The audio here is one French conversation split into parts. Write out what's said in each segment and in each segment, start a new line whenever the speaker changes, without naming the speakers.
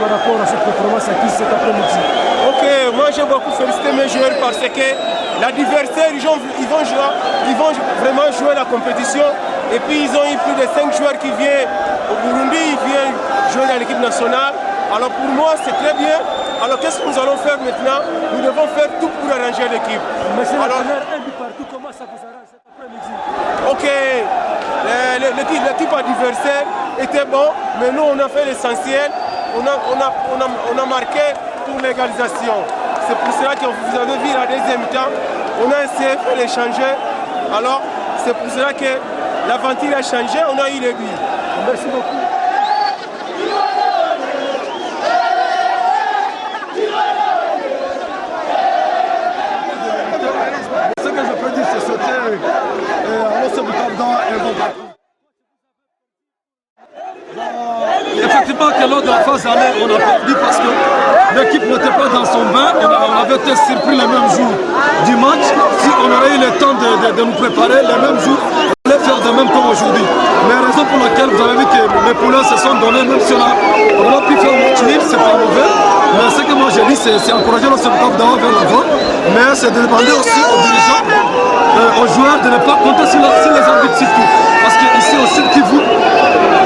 par rapport à cette performance acquise cet après-midi?
Ok, moi j'ai beaucoup félicité mes joueurs parce que l'adversaire, ils vont vraiment jouer la compétition. Et puis ils ont eu plus de 5 joueurs qui viennent au Burundi, ils viennent jouer dans l'équipe nationale. Alors pour moi c'est très bien. Alors qu'est-ce que nous allons faire maintenant? Nous devons faire tout pour arranger l'équipe.
Monsieur l'entraîneur, un but partout, comment ça vous arrange cet après-midi?
Ok, l'équipe adversaire était bon, mais nous on a fait l'essentiel. On a marqué pour l'égalisation. C'est pour cela que vous avez vu la deuxième temps, on a essayé de faire les changer. Alors c'est pour cela que l'aventure a changé, on a eu les buts.
Merci beaucoup.
Ce que je peux dire, c'est sauter Alosse Bukavu dans un bon parcours. Effectivement, que lors de la phase aller, on a perdu parce que l'équipe n'était pas dans son bain. On avait été surpris le même jour du match. Si on aurait eu le temps de nous préparer le même jour, on allait faire de même comme aujourd'hui. Mais la raison pour laquelle vous avez vu que les poulains se sont donnés, même si on a pu faire match nul, c'est pas mauvais. Mais ce que moi j'ai dit, c'est encourager le Bukavu d'avoir vers l'avant. Mais c'est de demander aussi aux dirigeants, aux joueurs de ne pas compter sur les arbitres surtout. Parce qu'ici au Sud Kivu,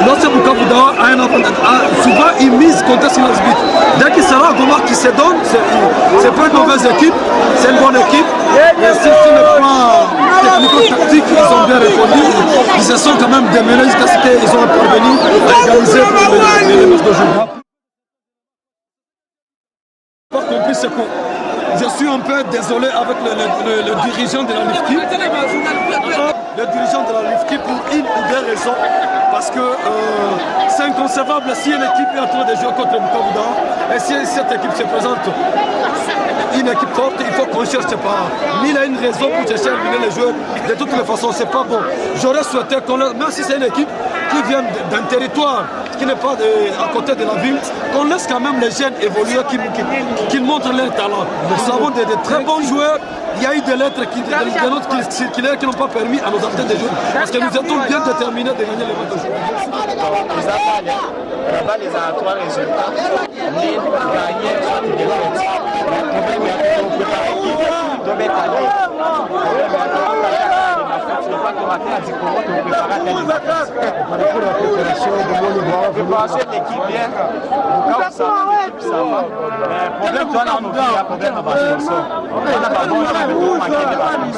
l'Océan Bukavu a un avantage. Souvent, ils misent contre sur l'arbitre. Dès qu'il sera Goma qui se donne, c'est pas une mauvaise équipe, c'est une bonne équipe. Et sur le plan technico-tactique, ils ont bien répondu. Ils se sont quand même démenés jusqu'à ce qu'ils ont parvenu à égaliser pour les matchs d'aujourd'hui. Pas compris ce que je suis un peu désolé avec le dirigeant de la LIFKI. Le dirigeant de la LIFKI pour une ou deux raisons. Parce que c'est inconcevable si une équipe est en train de jouer contre Bukavu Dawa et si cette équipe se présente une équipe forte, il faut qu'on cherche pas. Mais il a une raison pour chercher à éliminer les joueurs. De toutes les façons, c'est pas bon. J'aurais souhaité qu'on, même si c'est une équipe qui vient d'un territoire qui n'est pas à côté de la ville, qu'on laisse quand même les jeunes évoluer, qu'ils montrent leur talent. Nous avons de très bons joueurs. Il y a eu des lettres de notre circulaire qui n'ont pas permis à nos athlètes de jouer. Parce que nous étions bien déterminés de gagner les matchs d'aujourd'hui.
Là-bas, les a 3 résultats. Mais gagner, soit des défaites. Le problème est qu'on peut pas équipe. Donc, préparation de l'équipe bien. Bukavu ça va, l'équipe ça va. Mais problème, on a un problème à bâtir. On a pas bon, on a manqué de bâtir.